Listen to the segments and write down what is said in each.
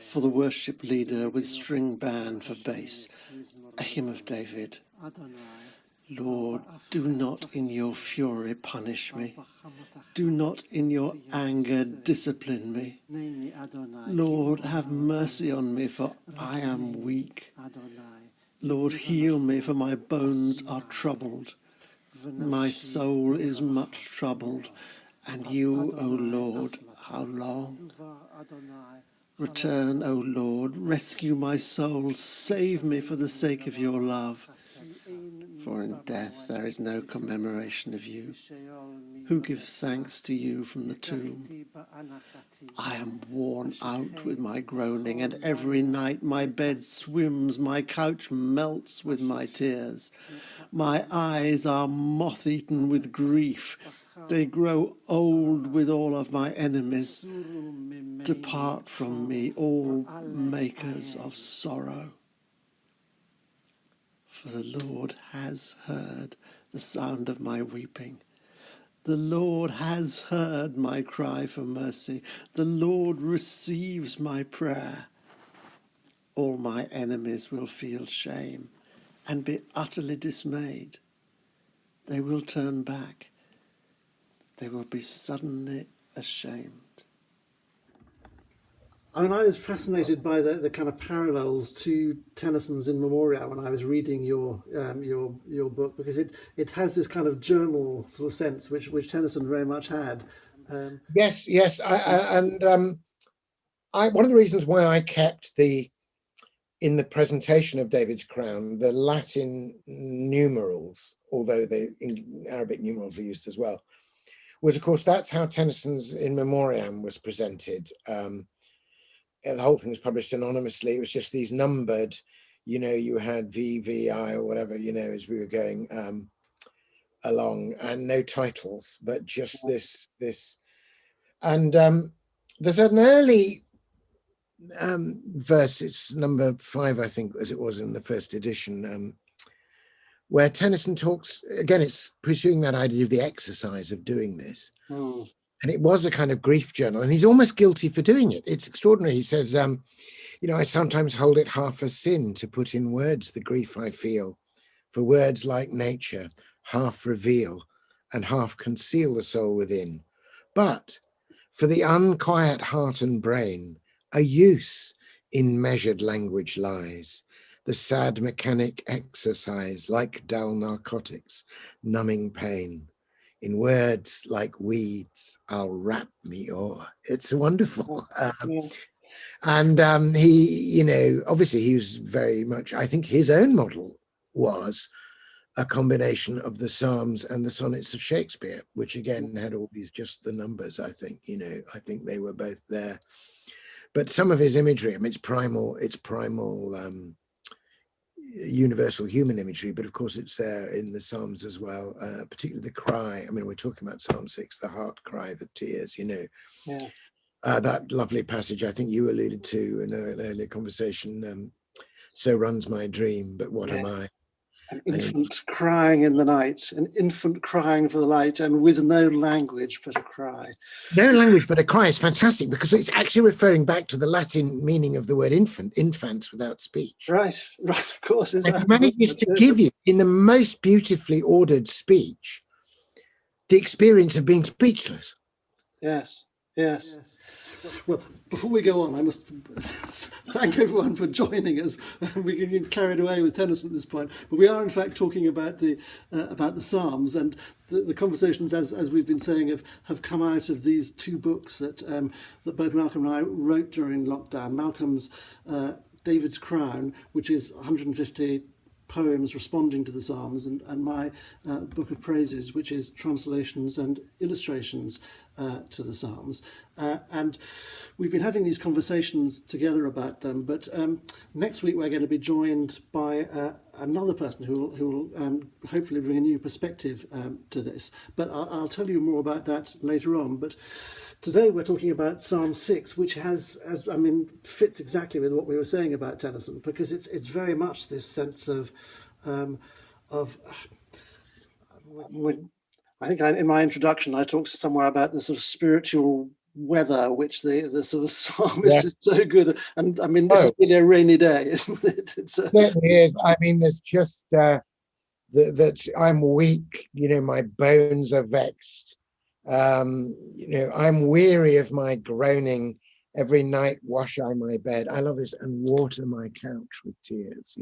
For the worship leader with string band for bass, a hymn of David. Lord, do not in your fury punish me. Do not in your anger discipline me. Lord, have mercy on me, for I am weak. Lord, heal me, for my bones are troubled. My soul is much troubled, and you, O Lord, how long? Return, O Lord, rescue my soul, save me for the sake of your love. For in death there is no commemoration of you, who give thanks to you from the tomb. I am worn out with my groaning, and every night my bed swims, my couch melts with my tears. My eyes are moth-eaten with grief. They grow old with all of my enemies. Depart from me, all makers of sorrow. For the Lord has heard the sound of my weeping. The Lord has heard my cry for mercy. The Lord receives my prayer. All my enemies will feel shame and be utterly dismayed. They will turn back. They will be suddenly ashamed. I mean, I was fascinated by the kind of parallels to Tennyson's In Memoria when I was reading your book, because it has this kind of journal sort of sense which Tennyson very much had. Yes. One of the reasons why I kept in the presentation of David's Crown, the Latin numerals, although the Arabic numerals are used as well, was, of course, that's how Tennyson's In Memoriam was presented. The whole thing was published anonymously. It was just these numbered, you had VVI or whatever, as we were going along, and no titles, but just this. And there's an early verse, it's number 5, I think, as it was in the first edition, where Tennyson talks, again, it's pursuing that idea of the exercise of doing this. And it was a kind of grief journal, and he's almost guilty for doing it. It's extraordinary. He says, I sometimes hold it half a sin to put in words the grief I feel, for words like nature half reveal and half conceal the soul within. But for the unquiet heart and brain, a use in measured language lies, the sad mechanic exercise like dull narcotics, numbing pain. In words like weeds, I'll wrap me o'er. It's wonderful. And he, obviously he was very much, I think his own model was a combination of the Psalms and the sonnets of Shakespeare, which again had all these, just the numbers, I think, I think they were both there. But some of his imagery, I mean, it's primal, universal human imagery, but of course it's there in the Psalms as well, particularly the cry. I mean, we're talking about Psalm 6, the heart cry, the tears, that lovely passage I think you alluded to in an earlier conversation, so runs my dream, but what am I? An infant crying in the night, an infant crying for the light, and with no language but a cry. No language but a cry is fantastic, because it's actually referring back to the Latin meaning of the word infant, infants without speech. Right, of course. And he manages to give you, in the most beautifully ordered speech, the experience of being speechless. Yes. Well, before we go on, I must thank everyone for joining us. We can get carried away with Tennyson at this point, but we are in fact talking about the Psalms, and the conversations, as we've been saying, have come out of these two books that both Malcolm and I wrote during lockdown. Malcolm's David's Crown, which is 150 poems responding to the Psalms, and my Book of Praises, which is translations and illustrations to the Psalms. And we've been having these conversations together about them, but next week we're going to be joined by another person who will hopefully bring a new perspective to this. But I'll tell you more about that later on. But today we're talking about Psalm 6, which fits exactly with what we were saying about Tennyson, because it's very much this sense of I think in my introduction I talked somewhere about the sort of spiritual weather, which the sort of psalmist Yeah. is so good. And I mean, this is Oh, really a rainy day, isn't it? It's a, certainly is. I mean, there's just that I'm weak, my bones are vexed. I'm weary of my groaning. Every night wash I my bed. I love this, and water my couch with tears.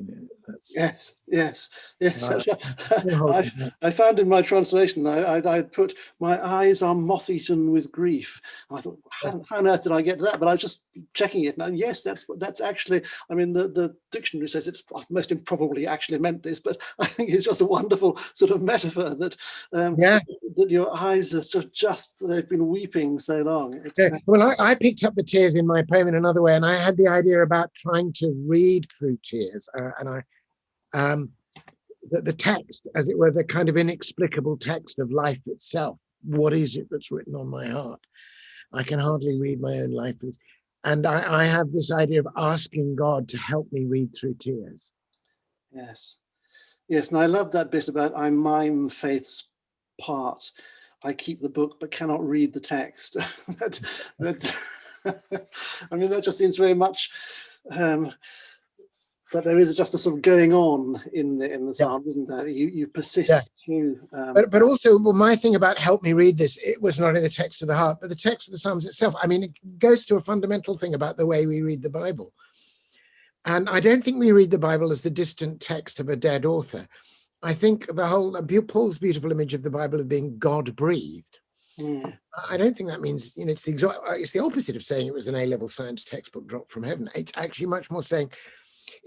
That's yes. uh, still holding back. I found in my translation, I put, my eyes are moth-eaten with grief. I thought, how on earth did I get to that? But I was just checking it now. Yes, that's actually, I mean, the dictionary says it's most improbably actually meant this, but I think it's just a wonderful sort of metaphor that Yeah. that your eyes are just they've been weeping so long. It's Well, I picked up the tears in my poem in another way, and I had the idea about trying to read through tears, and the text, as it were, the kind of inexplicable text of life itself. What is it that's written on my heart? I can hardly read my own life, and I have this idea of asking God to help me read through tears. yes, and I love that bit about I mime faith's part. I keep the book but cannot read the text. that I mean, that just seems very much that there is just a sort of going on in the Yeah. psalm, isn't there? You Yeah. persist through. But also, well, my thing about help me read this, it was not in the text of the heart, but the text of the Psalms itself. I mean, it goes to a fundamental thing about the way we read the Bible. And I don't think we read the Bible as the distant text of a dead author. I think the whole, Paul's beautiful image of the Bible of being God-breathed. I don't think that means, it's the opposite of saying it was an A-level science textbook dropped from heaven. It's actually much more saying,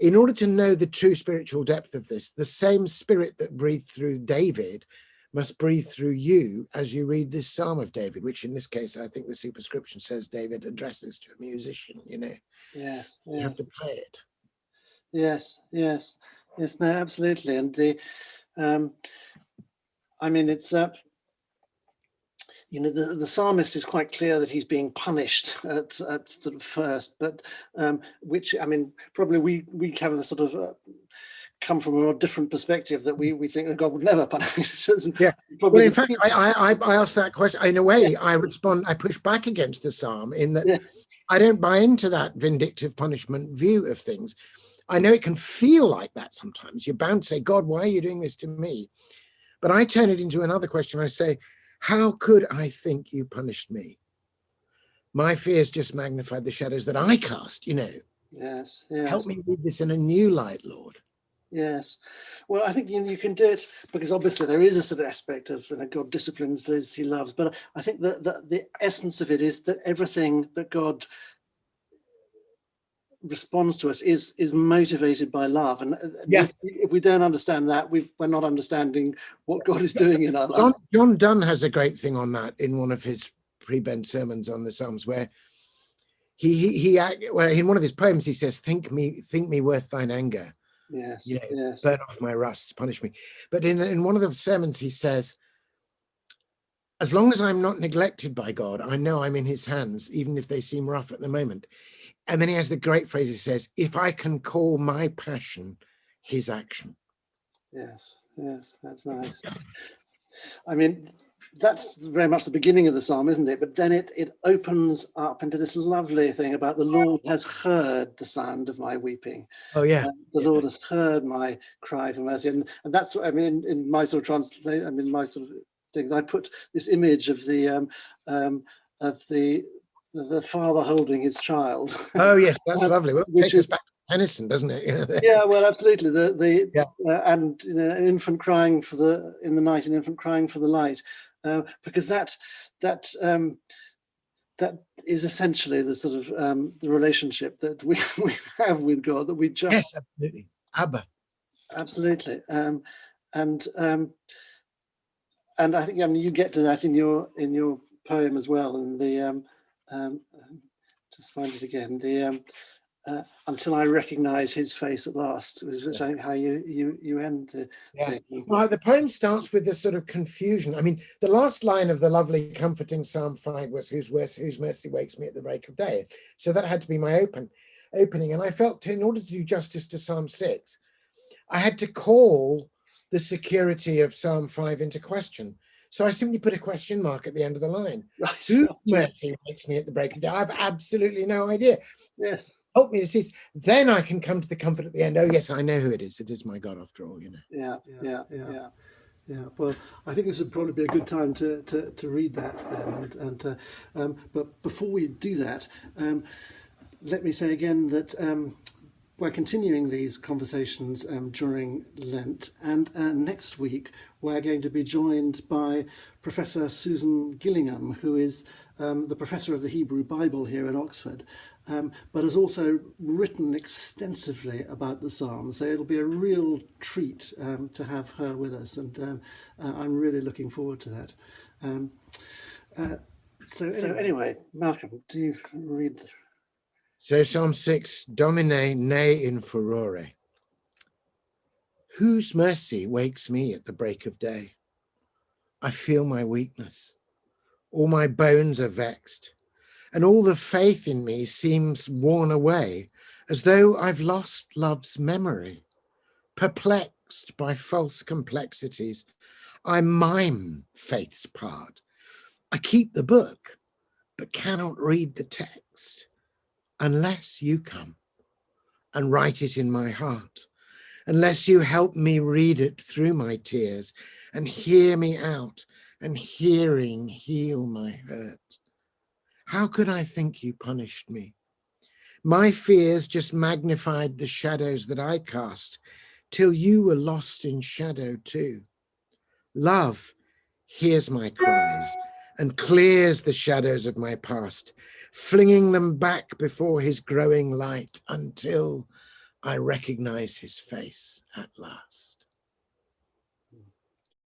in order to know the true spiritual depth of this, the same spirit that breathed through David must breathe through you as you read this Psalm of David, which in this case, I think the superscription says David addresses to a musician, Yes. You have to play it. Yes, no, absolutely. And I mean, it's the psalmist is quite clear that he's being punished at sort of first, but which, I mean, probably we have the sort of come from a different perspective that we think that God would never punish us. Yeah. Well, in fact, I asked that question. In a way, I push back against the psalm in that I don't buy into that vindictive punishment view of things. I know it can feel like that sometimes. You're bound to say, God, why are you doing this to me? But I turn it into another question. I say, how could I think you punished me? My fears just magnified the shadows that I cast, Yes. Help me read this in a new light, Lord. Yes. Well, I think you can do it because obviously there is a sort of aspect of God disciplines those he loves. But I think that the essence of it is that everything that God responds to us is motivated by love, and if we don't understand that, we're not understanding what God is doing in our life. John Donne has a great thing on that in one of his prebend sermons on the Psalms, where he in one of his poems he says, think me worth thine anger, yes, burn off my rusts, punish me. But in one of the sermons he says, as long as I'm not neglected by God, I know I'm in his hands, even if they seem rough at the moment. And then he has the great phrase, he says, if I can call my passion his action. Yes, that's nice. I mean, that's very much the beginning of the psalm, isn't it? But then it opens up into this lovely thing about the Lord has heard the sound of my weeping. Oh, yeah. The Lord has heard my cry for mercy. And that's what I mean in my sort of translation, I mean, my sort of things, I put this image of the father holding his child. Oh yes, that's lovely. Well, it takes us back to Tennyson, doesn't it? Yeah, well, absolutely. And an infant crying in the night, an infant crying for the light, because that is essentially the sort of the relationship that we have with God, that we just absolutely Abba, absolutely, and I think you get to that in your poem as well, and the just find it again, the until I recognize his face at last, which I think how you end the thing. Well, the poem starts with this sort of confusion. I mean, the last line of the lovely comforting Psalm 5 was whose mercy wakes me at the break of day. So that had to be my opening. And I felt in order to do justice to Psalm 6, I had to call the security of Psalm 5 into question. So I simply put a question mark at the end of the line. Right. Whose mercy wakes me at the break of day? I've absolutely no idea. Yes. Help me to cease. Then I can come to the comfort at the end. Oh, yes, I know who it is. It is my God after all, you know. Yeah. Well, I think this would probably be a good time to read that then. But before we do that, let me say again that we're continuing these conversations during Lent, and next week we're going to be joined by Professor Susan Gillingham, who is the professor of the Hebrew Bible here at Oxford, but has also written extensively about the Psalms. So it'll be a real treat to have her with us, and I'm really looking forward to that. So anyway, Malcolm, do you read? So Psalm 6, Domine ne in furore. Whose mercy wakes me at the break of day? I feel my weakness. All my bones are vexed, and all the faith in me seems worn away, as though I've lost love's memory. Perplexed by false complexities, I mime faith's part. I keep the book, but cannot read the text unless you come and write it in my heart, unless you help me read it through my tears and hear me out, and hearing heal my hurt. How could I think you punished me? My fears just magnified the shadows that I cast, till you were lost in shadow too. Love hears my cries and clears the shadows of my past, flinging them back before his growing light until I recognize his face at last.